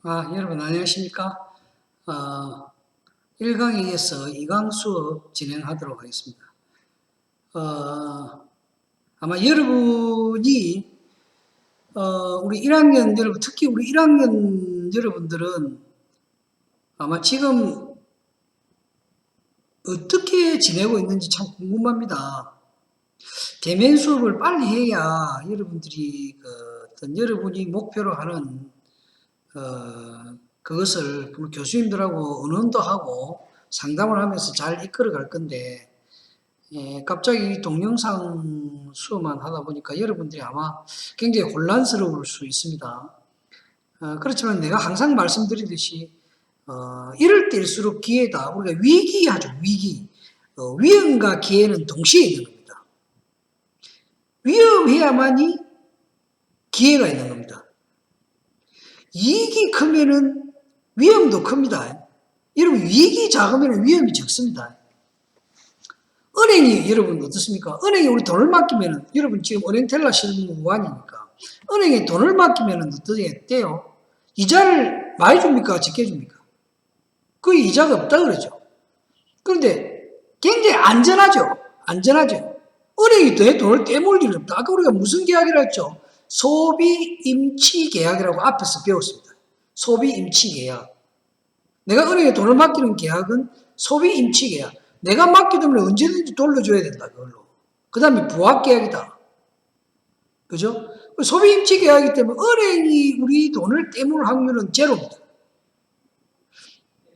여러분 안녕하십니까? 1강에 이어서 2강 수업 진행하도록 하겠습니다. 아마 여러분이 우리 1학년 여러분, 특히 우리 1학년 여러분들은 아마 지금 어떻게 지내고 있는지 참 궁금합니다. 대면 수업을 빨리 해야 여러분들이 어떤 여러분이 목표로 하는 그것을 교수님들하고 의논도 하고 상담을 하면서 잘 이끌어 갈 건데, 갑자기 동영상 수업만 하다 보니까 여러분들이 아마 굉장히 혼란스러울 수 있습니다. 그렇지만 내가 항상 말씀드리듯이, 이럴 때일수록 기회다. 우리가 위기하죠, 위기. 위험과 기회는 동시에 있는 겁니다. 위험해야만이 기회가 있는 겁니다. 이익이 크면은 위험도 큽니다. 여러분, 이익이 작으면 위험이 적습니다. 은행이 여러분 어떻습니까? 은행에 우리 돈을 맡기면은, 여러분 지금 은행 텔라 실무관이니까 은행에 돈을 맡기면은 어떻게 돼요? 이자를 많이 줍니까? 적게 줍니까? 그 이자가 없다 그러죠. 그런데 굉장히 안전하죠. 안전하죠. 은행이 내 돈을 떼물 일은 없다. 아까 우리가 무슨 계약이라 했죠? 소비 임치 계약이라고 앞에서 배웠습니다. 소비 임치 계약. 내가 은행에 돈을 맡기는 계약은 소비 임치 계약. 내가 맡기면 언제든지 돌려줘야 된다, 그걸로. 그 다음에 부합 계약이다. 그죠? 소비 임치 계약이기 때문에 은행이 우리 돈을 떼물 확률은 제로입니다.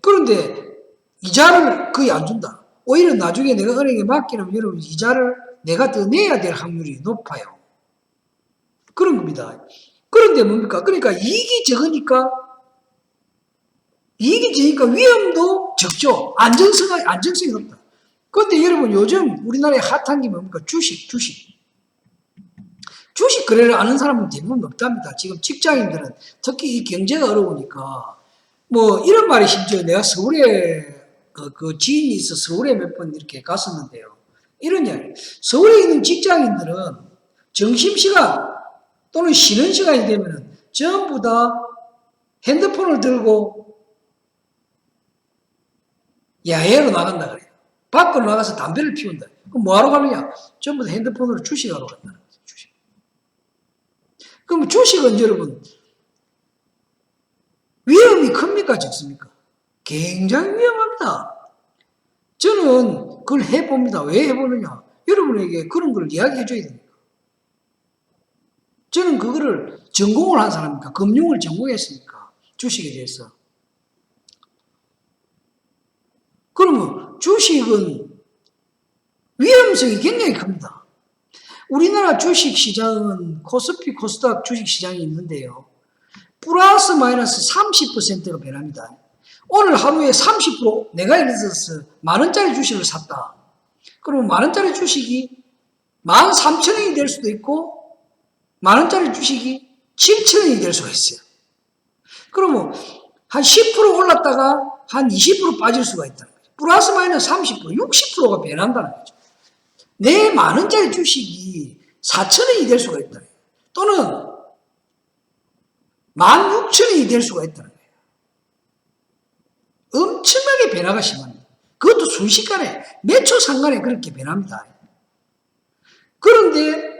그런데 이자를 거의 안 준다. 오히려 나중에 내가 은행에 맡기면 여러분 이자를 내가 더 내야 될 확률이 높아요. 그런 겁니다. 그런데 뭡니까? 그러니까 이익이 적으니까 위험도 적죠. 안정성이 높다. 그런데 여러분 요즘 우리나라의 핫한 게 뭡니까? 주식. 주식 거래를 아는 사람은 대부분 없답니다. 지금 직장인들은 특히 이 경제가 어려우니까 뭐 이런 말이 심지어 내가 서울에 그 지인이 있어 서울에 몇 번 이렇게 갔었는데요. 이런 이야기. 서울에 있는 직장인들은 점심시간 또는 쉬는 시간이 되면은 전부 다 핸드폰을 들고 야외로 나간다 그래요. 밖으로 나가서 담배를 피운다. 그럼 뭐하러 가느냐? 전부 다 핸드폰으로 주식하러 간다는 거죠. 주식. 그럼 주식은 여러분 위험이 큽니까? 적습니까? 굉장히 위험합니다. 저는 그걸 해봅니다. 왜 해보느냐? 여러분에게 그런 걸 이야기해 줘야 됩니다. 저는 그거를 전공을 한 사람이니까, 금융을 전공했으니까, 주식에 대해서. 그러면 주식은 위험성이 굉장히 큽니다. 우리나라 주식 시장은 코스피, 코스닥 주식 시장이 있는데요. 플러스 마이너스 30%가 변합니다. 오늘 하루에 30% 내가 예를 들어서 만원짜리 주식을 샀다. 그러면 만원짜리 주식이 13,000원이 될 수도 있고 만원짜리 주식이 7,000원이 될 수가 있어요. 그러면 한 10% 올랐다가 한 20% 빠질 수가 있다는 거죠. 플러스 마이너스 30%, 60%가 변한다는 거죠. 내 만원짜리 주식이 4,000원이 될 수가 있다는 거예요. 또는 16,000원이 될 수가 있다는 거예요. 엄청나게 변화가 심합니다. 그것도 순식간에 몇 초 상간에 그렇게 변합니다. 그런데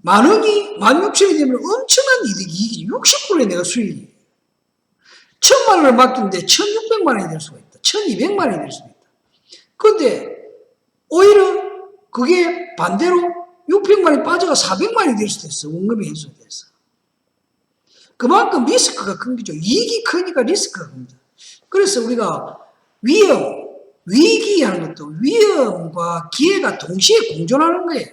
만원이 16,000원이 되면 엄청난 이익이 60%의 내가 수익이 1,000만 원을 맡기는데 1,600만 원이 될 수가 있다. 1,200만 원이 될 수가 있다. 그런데 오히려 그게 반대로 600만 원이 빠져가 400만 원이 될 수도 있어. 원금이 해소가 돼서. 그만큼 리스크가 큰 거죠. 이익이 크니까 리스크가 큽니다. 그래서 우리가 위기하는 것도 위험과 기회가 동시에 공존하는 거예요.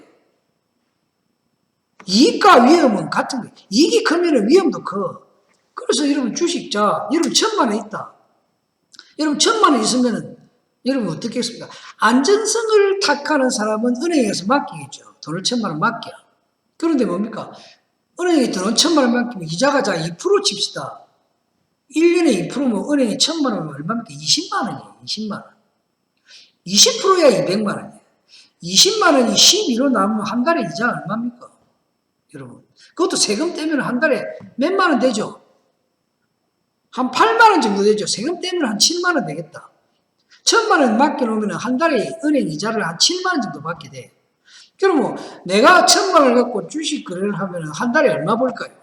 이익과 위험은 같은 거예요. 이익이 크면 위험도 커. 그래서 여러분 주식자, 여러분 1,000만 원 있다. 여러분 1,000만 원 있으면 여러분 어떻게 했습니까? 안전성을 탁하는 사람은 은행에서 맡기겠죠. 돈을 1,000만 원 맡겨. 그런데 뭡니까? 은행에 돈을 1,000만 원 맡기면 이자가 2% 칩시다. 1년에 2%면 은행에 1,000만 원은 얼마입니까? 20만 원이에요. 20만 원. 20%야 200만 원이에요. 20만 원이 12로 나오면 한 달에 이자 얼마입니까? 여러분. 그것도 세금 떼면 한 달에 몇만 원 되죠? 한 8만 원 정도 되죠. 세금 떼면 한 7만 원 되겠다. 1,000만 원 맡겨놓으면 한 달에 은행 이자를 한 7만 원 정도 받게 돼. 그럼 뭐 내가 1,000만 원을 갖고 주식 거래를 하면 한 달에 얼마 벌까요?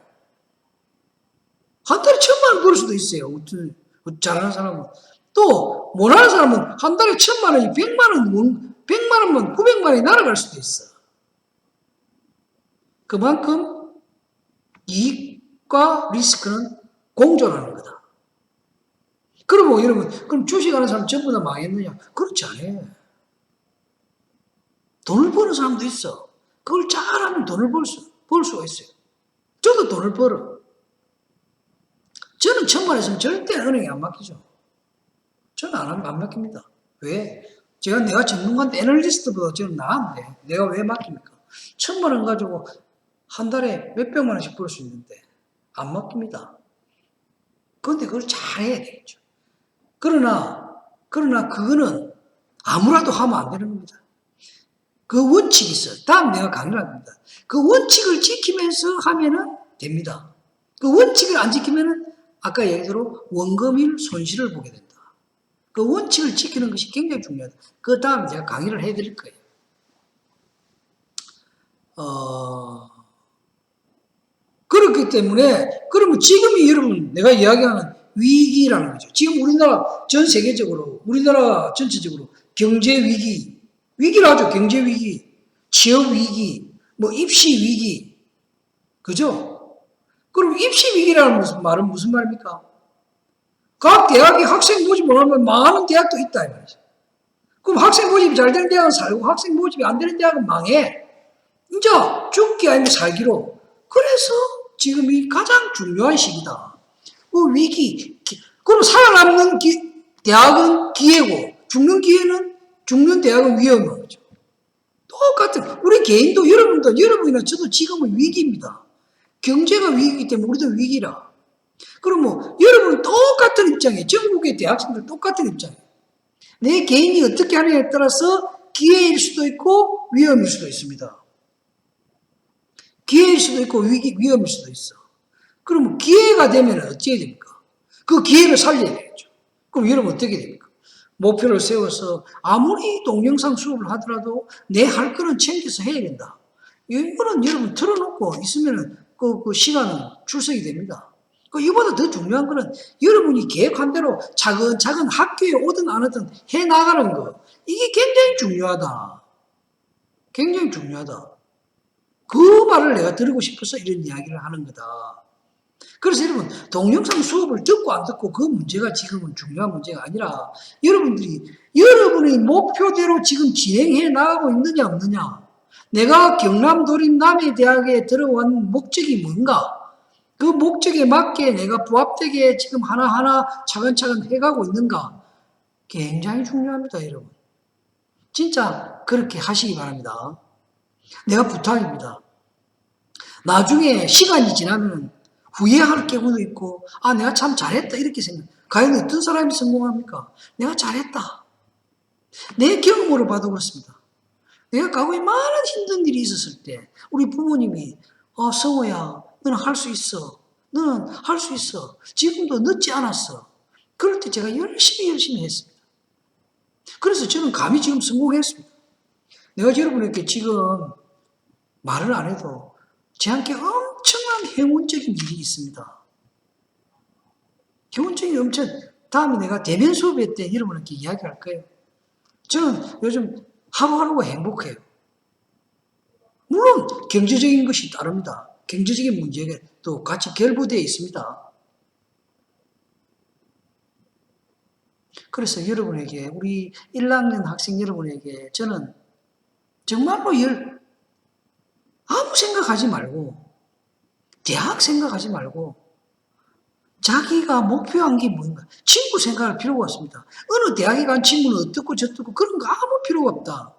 한 달에 1,000만 원 벌 수도 있어요. 잘하는 사람은. 또 못하는 사람은 한 달에 1,000만 원이 100만 원, 100만 원만 900만 원이 날아갈 수도 있어. 그만큼 이익과 리스크는 공존하는 거다. 그러면 여러분, 그럼 주식하는 사람 전부 다 망했느냐? 그렇지 않아요. 돈을 버는 사람도 있어. 그걸 잘하면 돈을 벌 수가 있어요. 저도 돈을 벌어. 저는 1,000만 원 있으면 절대 은행에 안 맡기죠. 저는 안 맡깁니다. 왜? 내가 전문가인데 애널리스트보다 저는 나은데 내가 왜 맡깁니까? 1,000만 원 가지고 한 달에 몇백만 원씩 벌 수 있는데 안 맡깁니다. 그런데 그걸 잘해야 되겠죠. 그러나 그거는 아무라도 하면 안 되는 겁니다. 그 원칙이 있어요. 다음 내가 강의를 합니다. 그 원칙을 지키면서 하면은 됩니다. 그 원칙을 안 지키면은 아까 얘기대로 원금일 손실을 보게 된다. 그 원칙을 지키는 것이 굉장히 중요하다. 그 다음 제가 강의를 해드릴 거예요. 그렇기 때문에 그러면 지금이 여러분 내가 이야기하는 위기라는 거죠. 지금 우리나라 전 세계적으로 우리나라 전체적으로 경제 위기를 하죠. 경제 위기, 취업 위기, 뭐 입시 위기, 그죠? 그럼 입시 위기라는 말은 무슨 말입니까? 각 대학이 학생 모집을 하면 많은 대학도 있다 이 말이죠. 그럼 학생 모집이 잘 되는 대학은 살고 학생 모집이 안 되는 대학은 망해. 이제 죽기 아니면 살기로. 그래서 지금이 가장 중요한 시기다. 그 위기. 그럼 살아남는 대학은 기회고 죽는 대학은 위험한 거죠. 똑같은 우리 개인도 여러분이나 저도 지금은 위기입니다. 경제가 위기이기 때문에 우리도 위기라. 그럼 뭐 여러분은 똑같은 입장이에요. 전국의 대학생들 똑같은 입장이에요. 내 개인이 어떻게 하느냐에 따라서 기회일 수도 있고 위험일 수도 있습니다. 기회일 수도 있고 위험일 수도 있어. 그럼 기회가 되면 어떻게 됩니까? 그 기회를 살려야 되겠죠. 그럼 여러분 어떻게 됩니까? 목표를 세워서 아무리 동영상 수업을 하더라도 내 할 거는 챙겨서 해야 된다. 이거는 여러분 틀어놓고 있으면 그 시간은 출석이 됩니다. 이보다 더 중요한 거는 여러분이 계획한 대로 차근차근 학교에 오든 안 오든 해나가는 거. 이게 굉장히 중요하다. 굉장히 중요하다. 그 말을 내가 들으고 싶어서 이런 이야기를 하는 거다. 그래서 여러분 동영상 수업을 듣고 안 듣고 그 문제가 지금은 중요한 문제가 아니라 여러분의 목표대로 지금 진행해 나가고 있느냐 없느냐. 내가 경남도립 남해대학에 들어온 목적이 뭔가. 그 목적에 맞게 내가 부합되게 지금 하나하나 차근차근 해가고 있는가. 굉장히 중요합니다, 여러분. 진짜 그렇게 하시기 바랍니다. 내가 부탁입니다. 나중에 시간이 지나면 후회할 경우도 있고, 내가 참 잘했다, 이렇게 생각. 과연 어떤 사람이 성공합니까? 내가 잘했다. 내 경험으로 봐도 그렇습니다. 내가 과거에 많은 힘든 일이 있었을 때, 우리 부모님이, 성호야, 너는 할 수 있어. 너는 할 수 있어. 지금도 늦지 않았어. 그럴 때 제가 열심히 했습니다. 그래서 저는 감히 지금 성공했습니다. 내가 여러분에게 지금 말을 안 해도 저한테 엄청난 행운적인 일이 있습니다. 행운적인 다음에 내가 대면 수업회 때 여러분에게 이야기할 거예요. 저는 요즘 하루하루가 행복해요. 물론 경제적인 것이 따릅니다. 경제적인 문제가 또 같이 결부되어 있습니다. 그래서 여러분에게 우리 1학년 학생 여러분에게 저는 정말로 아무 생각하지 말고 대학 생각하지 말고 자기가 목표한 게 뭔가 친구 생각할 필요가 없습니다. 어느 대학에 간 친구는 어떻고 저떻고 그런 거 아무 필요가 없다.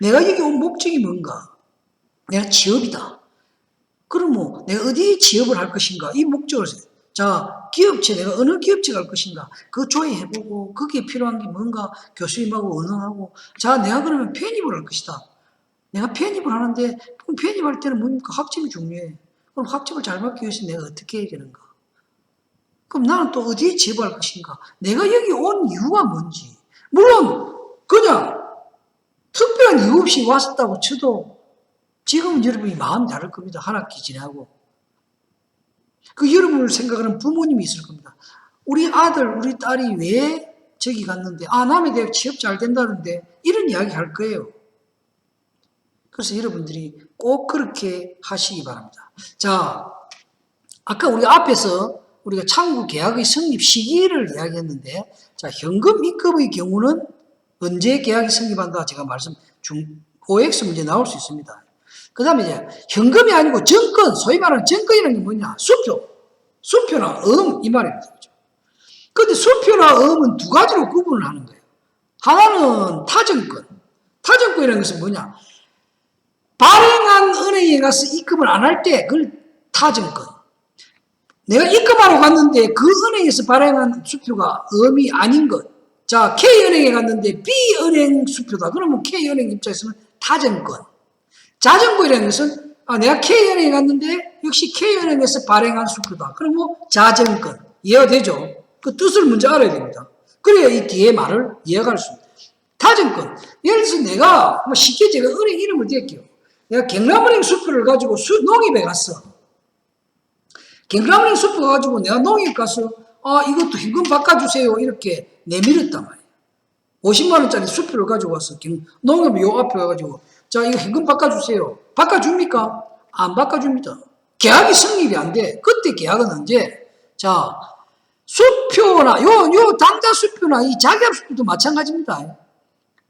내가 여기 온 목적이 뭔가 내가 취업이다. 그럼 뭐 내가 어디에 취업을 할 것인가 이 목적을 자 기업체 내가 어느 기업체 갈 것인가 그거 조회해보고 거기에 필요한 게 뭔가 교수님하고 의논하고 자 내가 그러면 편입을 할 것이다. 내가 편입을 하는데 그럼 편입할 때는 뭡니까? 학점이 중요해. 그럼 학점을 잘 받기 위해서 내가 어떻게 해야 되는가? 그럼 나는 또 어디에 제보할 것인가? 내가 여기 온 이유가 뭔지. 물론 그냥 특별한 이유 없이 왔었다고 쳐도 지금은 여러분이 마음이 다를 겁니다. 한 학기 지나고. 그 여러분을 생각하는 부모님이 있을 겁니다. 우리 아들, 우리 딸이 왜 저기 갔는데, 남의 대학 취업 잘 된다는데, 이런 이야기 할 거예요. 그래서 여러분들이 꼭 그렇게 하시기 바랍니다. 자, 아까 우리가 앞에서 우리가 창구 계약의 성립 시기를 이야기했는데, 자, 현금 입금의 경우는 언제 계약이 성립한다? 제가 OX 문제 나올 수 있습니다. 그 다음에 이제 현금이 아니고 정권, 소위 말하는 정권이라는 게 뭐냐? 수표나 이 말입니다. 그런데 수표나 음은 두 가지로 구분을 하는 거예요. 하나는 타정권. 타정권이라는 것은 뭐냐? 발행한 은행에 가서 입금을 안 할 때 그걸 타정권. 내가 입금하러 갔는데 그 은행에서 발행한 수표가 음이 아닌 것. 자, K은행에 갔는데 B은행 수표다. 그러면 K은행 입장에서는 타정권. 자정권이라는 것은 내가 K은행에 갔는데 역시 K은행에서 발행한 수표다. 그럼 뭐 자정권. 이해가 되죠? 그 뜻을 먼저 알아야 됩니다. 그래야 이 뒤에 말을 이해할 수 있습니다. 타정권. 예를 들어서 내가 쉽게 제가 은행 이름을 댈게요. 내가 경남은행 수표를 가지고 농협에 갔어. 경남은행 수표 가지고 내가 농협 가서 이것도 현금 바꿔주세요. 이렇게 내밀었단 말이에요. 50만 원짜리 수표를 가지고 왔어. 농협 요 앞에 가가지고 자 이거 현금 바꿔주세요. 바꿔줍니까? 안 바꿔줍니다. 계약이 성립이 안 돼. 그때 계약은 언제? 자 수표나 요 당자 수표나 이 자기합 수표도 마찬가지입니다.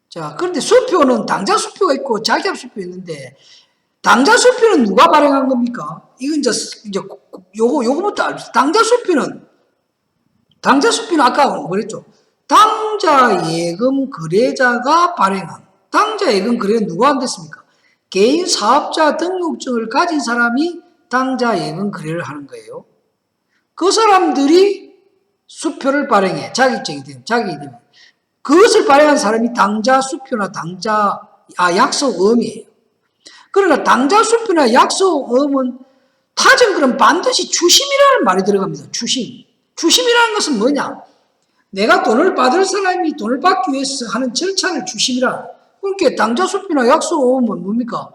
자 그런데 수표는 당자 수표가 있고 자기합 수표 있는데 당자 수표는 누가 발행한 겁니까? 이건 이제 요거부터 알죠. 당자 수표는 아까 뭐랬죠? 당자 예금 거래자가 발행한. 당자 예금 거래는 누가 안 됐습니까? 개인 사업자 등록증을 가진 사람이 당자 예금 거래를 하는 거예요. 그 사람들이 수표를 발행해. 자격이 되면. 그것을 발행한 사람이 당자 수표나 약속음이에요. 그러나 당자 수표나 약속음은 타정권은 반드시 추심이라는 말이 들어갑니다. 추심이라는 것은 뭐냐? 내가 돈을 받을 사람이 돈을 받기 위해서 하는 절차를 추심이라. 그러니까 당자 수표나 약속음은 뭡니까?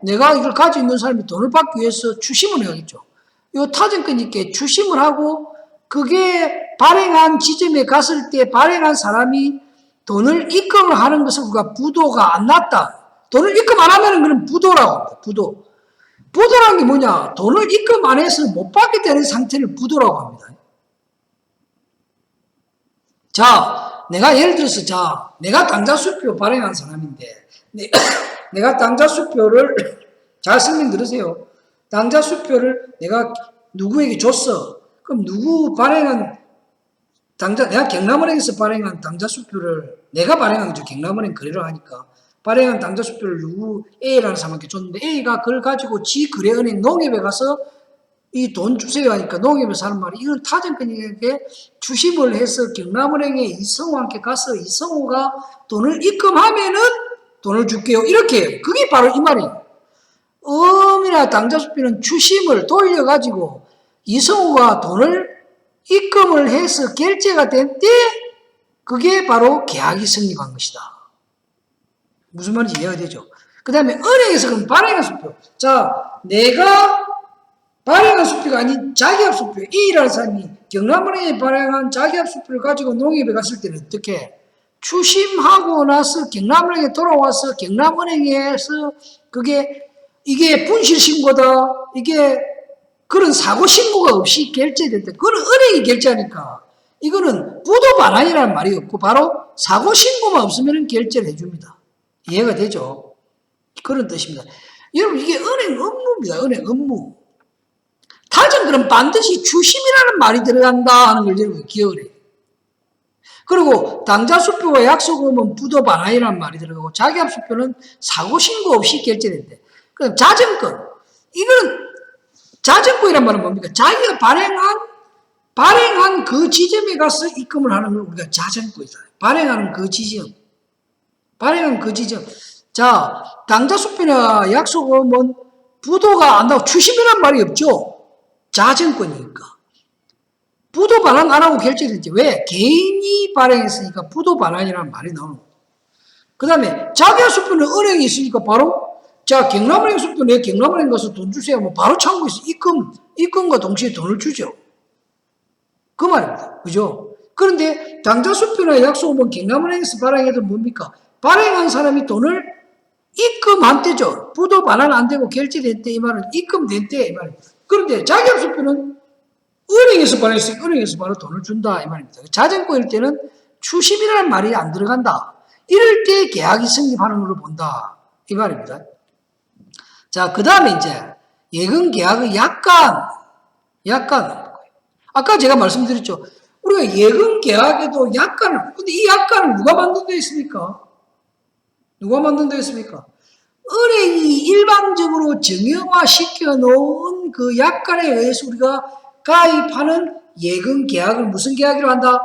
내가 이걸 가지고 있는 사람이 돈을 받기 위해서 추심을 해야겠죠. 이 타정권이니까 추심을 하고 그게 발행한 지점에 갔을 때 발행한 사람이 돈을 입금을 하는 것을 우리가 부도가 안 났다. 돈을 입금 안 하면 그건 부도라고 합니다. 부도라는 게 뭐냐? 돈을 입금 안 해서 못 받게 되는 상태를 부도라고 합니다. 자, 내가 예를 들어서 내가 당자 수표 발행한 사람인데 내가 당자 수표를 잘 설명 들으세요. 당자 수표를 내가 누구에게 줬어. 그럼 누구 발행한 내가 경남은행에서 발행한 당자 수표를 내가 발행한 거죠. 경남은행 거래를 하니까 발행한 당자 수표를 누구 A라는 사람한테 줬는데 A가 그걸 가지고 지 거래은행 농협에 가서 이 돈 주세요 하니까 농협에서 하는 말이 이건 타정권에게 주심을 해서 경남은행에 이성호한테 가서 이성호가 돈을 입금하면은 돈을 줄게요. 이렇게 해요. 그게 바로 이 말이에요. 음이나 당자 수표는 주심을 돌려가지고 이성호가 돈을 입금을 해서 결제가 된 때 그게 바로 계약이 성립한 것이다. 무슨 말인지 이해가 되죠? 그 다음에 은행에서 그럼 발행한 수표. 자, 내가 발행한 수표가 아닌 자기합 수표. A라는 사람이 경남은행에 발행한 자기합 수표를 가지고 농협에 갔을 때는 어떻게? 추심하고 나서 경남은행에 돌아와서 경남은행에서 이게 분실신고다. 이게 그런 사고신고가 없이 결제될 때, 그거는 은행이 결제하니까, 이거는 부도 반환이라는 말이 없고, 바로 사고신고만 없으면 결제를 해줍니다. 이해가 되죠? 그런 뜻입니다. 여러분, 이게 은행 업무입니다. 은행 업무. 타정권은 반드시 추심이라는 말이 들어간다 하는 걸 여러분 기억을 해요. 그리고 당자 수표와 약속음은 부도 반환이라는 말이 들어가고, 자기합 수표는 사고신고 없이 결제된대. 그럼 자정권. 이거는 자정권이란 말은 뭡니까? 자기가 발행한 그 지점에 가서 입금을 하는 걸 우리가 자정권이다. 발행하는 그 지점. 자, 당자 수표나 약속음은 부도가 안 나고 추심이란 말이 없죠. 자정권이니까. 부도 반환 안 하고 결제됐지. 왜? 개인이 발행했으니까 부도 반환이라는 말이 나오는 거예요. 그 다음에 자기야 수표는 은행이 있으니까 바로 자 경남은행 수표 내 경남은행 가서 돈 주세요 하면 바로 창구에서 입금과 동시에 돈을 주죠. 그 말입니다. 그죠? 그런데 당좌 수표나 약속은 경남은행에서 발행해도 뭡니까? 발행한 사람이 돈을 입금한 때죠. 부도 반환 안 되고 결제된 때 이 말은 입금된 때 이 말입니다. 그런데 자기야 수표는 은행에서 발행했으니까 은행에서 바로 돈을 준다 이 말입니다. 자전거일 때는 추심이라는 말이 안 들어간다. 이럴 때 계약이 성립하는 걸로 본다 이 말입니다. 자, 그 다음에 이제 예금 계약의 약관. 아까 제가 말씀드렸죠. 우리가 예금 계약에도 약관을, 근데 이 약관을 누가 만든다 했습니까? 누가 만든다 했습니까? 은행이 일방적으로 정형화 시켜놓은 그 약관에 의해서 우리가 가입하는 예금 계약을 무슨 계약이라고 한다?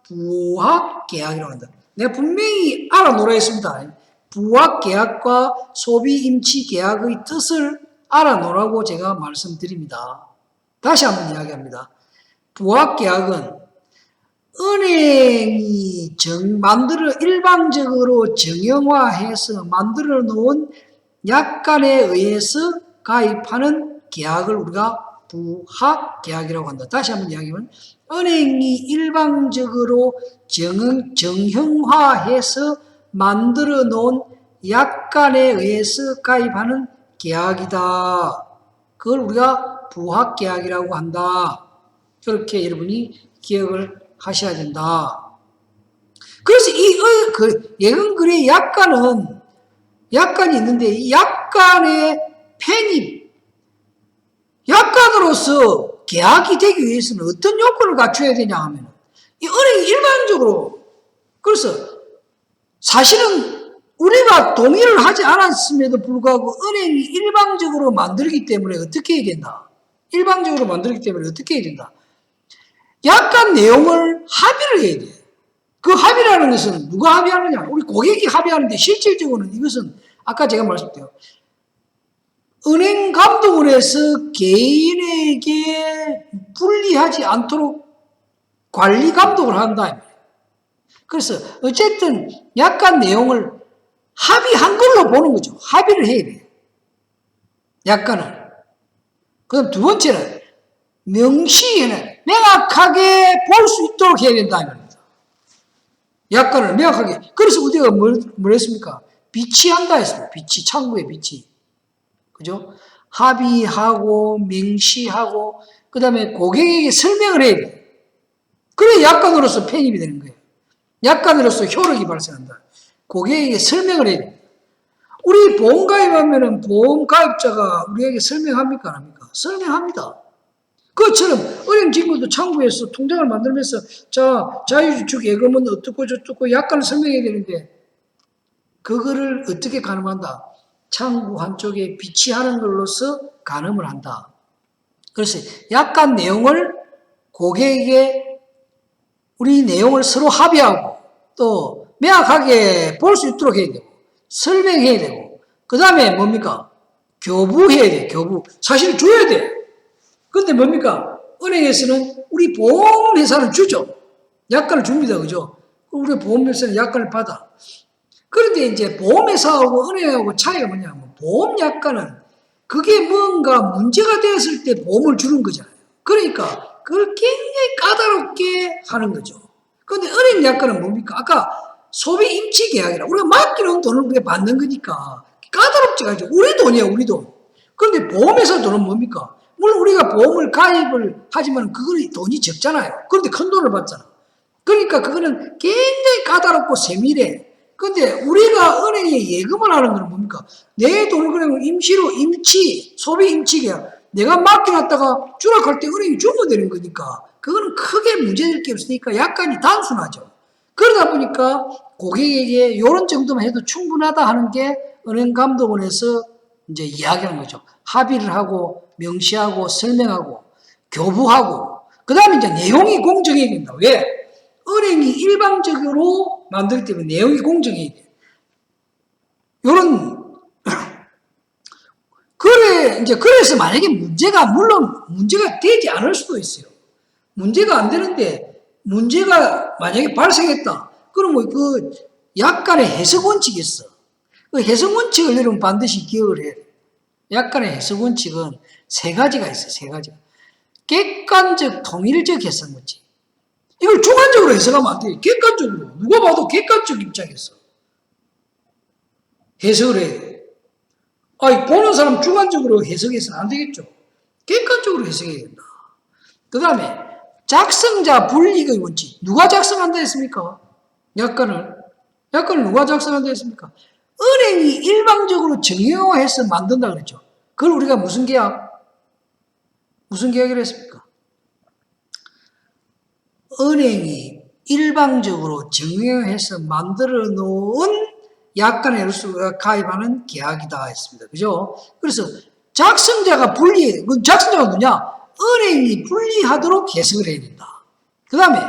부합 계약이라고 한다. 내가 분명히 알아놓으라 했습니다. 부합 계약과 소비 임치 계약의 뜻을 알아놓으라고 제가 말씀드립니다. 다시 한번 이야기합니다. 부합 계약은 은행이 일방적으로 정형화해서 만들어 놓은 약관에 의해서 가입하는 계약을 우리가 부합 계약이라고 한다. 다시 한번 이야기하면 은행이 일방적으로 정형화해서 만들어 놓은 약관에 의해서 가입하는 계약이다. 그걸 우리가 부합 계약이라고 한다. 그렇게 여러분이 기억을 하셔야 된다. 그래서 예금거래 약관이 있는데 이 약관의 편입, 약관으로서 계약이 되기 위해서는 어떤 요건을 갖춰야 되냐 하면 이 은행이 일반적으로 그래서 사실은 우리가 동의를 하지 않았음에도 불구하고 은행이 일방적으로 만들기 때문에 어떻게 해야 된다? 일방적으로 만들기 때문에 어떻게 해야 된다? 약관 내용을 합의를 해야 돼. 그 합의라는 것은 누가 합의하느냐? 우리 고객이 합의하는데 실질적으로는 이것은 아까 제가 말씀드렸죠. 은행 감독원에서 개인에게 불리하지 않도록 관리 감독을 한다. 그래서 어쨌든 약관 내용을 합의한 걸로 보는 거죠. 합의를 해야 돼. 약관을. 그다음 두 번째는 명시에는 명확하게 볼 수 있도록 해야 된다. 약관을 명확하게. 그래서 우리가 뭘 했습니까? 비치한다 했습니다. 비치, 창구에 비치. 그죠? 합의하고, 명시하고, 그 다음에 고객에게 설명을 해야 돼. 그래, 약관으로서 편입이 되는 거예요. 약관으로서 효력이 발생한다. 고객에게 설명을 해야 돼. 우리 보험 가입하면은 보험 가입자가 우리에게 설명합니까? 안 합니까? 설명합니다. 그것처럼 은행 직원도 창구에서 통장을 만들면서 자, 자유주축 예금은 어떻고 저떻고 약관을 설명해야 되는데 그거를 어떻게 가늠한다? 창구 한쪽에 비치하는 걸로서 가늠을 한다. 그래서 약관 내용을 고객에게 우리 내용을 서로 합의하고 또 명확하게 볼 수 있도록 해야 되고 설명해야 되고 그 다음에 뭡니까? 교부해야 돼. 교부. 사실 줘야 돼. 근데 뭡니까? 은행에서는 우리 보험회사는 주죠. 약관을 줍니다. 그죠? 우리 보험회사는 약관을 받아. 그런데 이제 보험회사하고 은행하고 차이가 뭐냐면 보험 약관은 그게 뭔가 문제가 되었을 때 보험을 주는 거잖아요. 그러니까 그걸 굉장히 까다롭게 하는 거죠. 그런데 은행 약관은 뭡니까? 아까 소비 임치 계약이라 우리가 맡기는 돈을 우리가 받는 거니까 까다롭지가 않죠. 우리 돈이에요. 우리 돈. 그런데 보험회사 돈은 뭡니까? 물론 우리가 보험을 가입을 하지만 그거는 돈이 적잖아요. 그런데 큰 돈을 받잖아. 그러니까 그거는 굉장히 까다롭고 세밀해. 근데 우리가 은행에 예금을 하는 건 뭡니까? 내 돈을 그냥 임시로 소비 임치 계약. 내가 맡겨놨다가 추락할 때 은행이 주면 되는 거니까 그거는 크게 문제될 게 없으니까 약간이 단순하죠. 그러다 보니까 고객에게 이런 정도만 해도 충분하다 하는 게 은행감독원에서 이제 이야기하는 거죠. 합의를 하고 명시하고 설명하고 교부하고 그 다음에 이제 내용이 공정해야 된다. 왜? 은행이 일방적으로 만들기 때문에 내용이 공정해야 돼. 요런 그래서 만약에 물론 문제가 되지 않을 수도 있어요. 문제가 안 되는데 문제가 만약에 발생했다. 그러면 그 약간의 해석 원칙이 있어. 그 해석 원칙을 여러분 반드시 기억을 해야 돼. 약간의 해석 원칙은 세 가지가 있어요. 세 가지가. 객관적, 통일적 해석 원칙. 이걸 주관적으로 해석하면 안 돼. 객관적으로. 누가 봐도 객관적 입장에서 해석을 해야 돼. 아니, 보는 사람 주관적으로 해석해서는 안 되겠죠. 객관적으로 해석해야 된다. 그 다음에 작성자 불이익의 원칙. 누가 작성한다 했습니까? 약관을 누가 작성한다 했습니까? 은행이 일방적으로 정형화해서 만든다 그랬죠. 그걸 우리가 무슨 계약을 했습니까? 은행이 일방적으로 정형화해서 만들어 놓은 약관에 가입하는 계약이다 했습니다. 그죠? 그래서 작성자가 작성자가 누구냐? 은행이 불리하도록 해석을 해야 된다. 그 다음에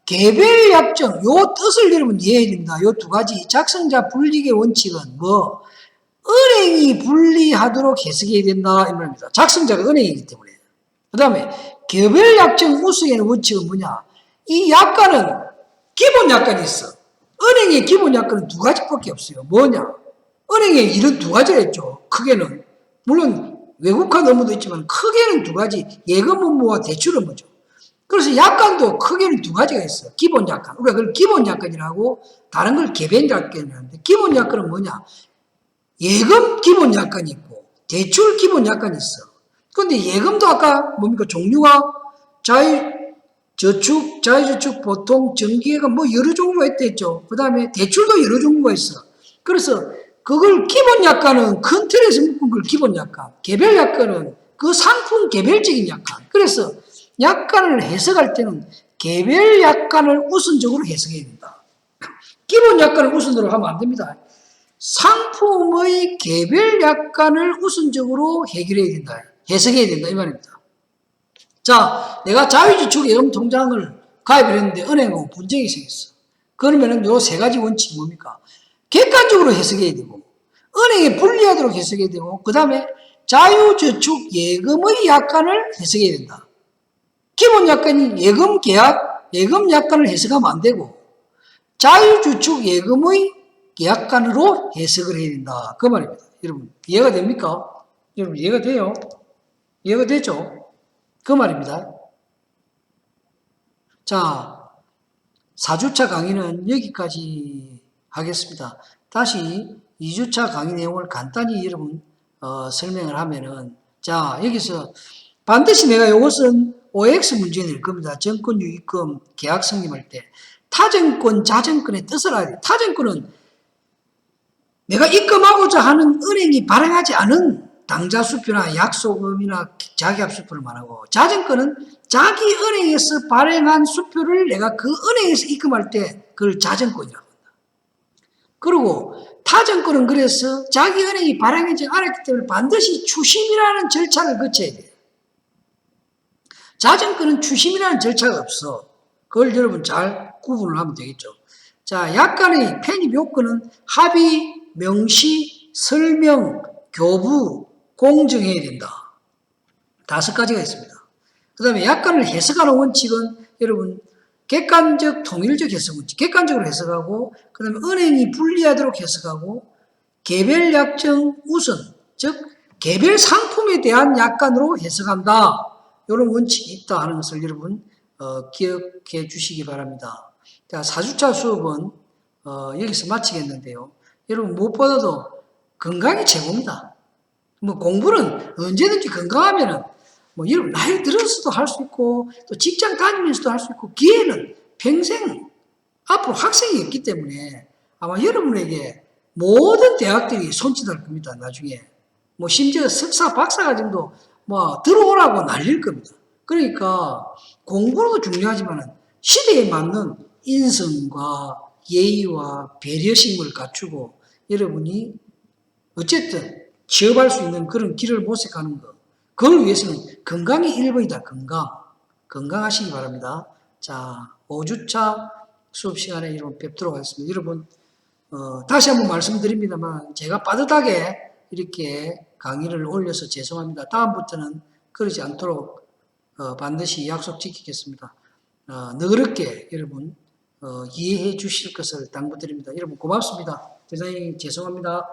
개별 약정, 요 뜻을 여러분 이해해야 됩니다. 요 두 가지. 작성자 불리의 원칙은 뭐? 은행이 불리하도록 해석해야 된다. 이 말입니다. 작성자가 은행이기 때문에. 그 다음에 개별 약정 우수의 원칙은 뭐냐? 이 약관은 기본 약관이 있어. 은행의 기본 약관은 두 가지밖에 없어요. 뭐냐? 은행의 일은 두 가지가 있죠. 크게는. 물론 외국화 업무도 있지만 크게는 두 가지. 예금 업무와 대출 업무죠. 그래서 약관도 크게는 두 가지가 있어요. 기본 약관. 우리가 그걸 기본 약관이라고 다른 걸 개별 약관이라고 하는데 기본 약관은 뭐냐? 예금 기본 약관이 있고 대출 기본 약관이 있어. 그런데 예금도 아까 뭡니까? 종류가 자유저축, 보통, 정기예금 뭐 여러 종류가 있다 했죠. 그 다음에 대출도 여러 종류가 있어. 그래서 그걸 기본 약관은 큰 틀에서 묶은 걸 기본 약관, 개별 약관은 그 상품 개별적인 약관. 그래서 약관을 해석할 때는 개별 약관을 우선적으로 해석해야 된다. 기본 약관을 우선으로 하면 안 됩니다. 상품의 개별 약관을 우선적으로 해결해야 된다. 해석해야 된다. 이 말입니다. 자, 내가 자유저축 예금 통장을 가입을 했는데 은행하고 분쟁이 생겼어. 그러면은 요 세 가지 원칙이 뭡니까? 객관적으로 해석해야 되고, 은행에 불리하도록 해석해야 되고, 그 다음에 자유저축 예금의 약관을 해석해야 된다. 기본 약관이 예금 계약, 예금 약관을 해석하면 안 되고, 자유저축 예금의 약관으로 해석을 해야 된다. 그 말입니다. 여러분, 이해가 됩니까? 여러분, 이해가 돼요? 이해가 되죠? 그 말입니다. 자, 4주차 강의는 여기까지 하겠습니다. 다시 2주차 강의 내용을 간단히 여러분 설명을 하면은, 자, 여기서 반드시 내가 이것은 OX 문제 낼 겁니다. 정권 유입금 계약 성립할 때 타정권, 자정권의 뜻을 알아야 돼요. 타정권은 내가 입금하고자 하는 은행이 발행하지 않은 당좌수표나 약속금이나 자기합수표를 말하고, 자정권은 자기 은행에서 발행한 수표를 내가 그 은행에서 입금할 때 그걸 자정권이라고 한다. 그리고 타정권은 그래서 자기 은행이 발행하지 않았기 때문에 반드시 추심이라는 절차를 거쳐야 돼요. 자정권은 추심이라는 절차가 없어. 그걸 여러분 잘 구분을 하면 되겠죠. 자, 약간의 편입 요건은 합의, 명시, 설명, 교부, 공정해야 된다. 5가지가 있습니다. 그 다음에 약관을 해석하는 원칙은 여러분 객관적, 통일적 해석 원칙. 객관적으로 해석하고, 그 다음에 은행이 불리하도록 해석하고, 개별 약정 우선, 즉 개별 상품에 대한 약관으로 해석한다. 이런 원칙이 있다 하는 것을 여러분 기억해 주시기 바랍니다. 자, 4주차 수업은 여기서 마치겠는데요. 여러분 무엇보다도 건강이 최고입니다. 뭐 공부는 언제든지 건강하면은 뭐 여러분 나이 들어서도 할 수 있고 또 직장 다니면서도 할 수 있고 기회는 평생 앞으로 학생이 없기 때문에 아마 여러분에게 모든 대학들이 손짓할 겁니다. 나중에 뭐 심지어 석사 박사 과정도 뭐 들어오라고 날릴 겁니다. 그러니까 공부도 중요하지만 시대에 맞는 인성과 예의와 배려심을 갖추고 여러분이 어쨌든 취업할 수 있는 그런 길을 모색하는 것. 그걸 위해서는 건강이 1번이다. 건강하시기 바랍니다. 자, 5주차 수업 시간에 여러분 뵙도록 하겠습니다. 여러분 다시 한번 말씀드립니다만 제가 빠듯하게 이렇게 강의를 올려서 죄송합니다. 다음부터는 그러지 않도록 반드시 약속 지키겠습니다. 너그럽게 여러분 이해해 주실 것을 당부드립니다. 여러분 고맙습니다. 대단히 죄송합니다.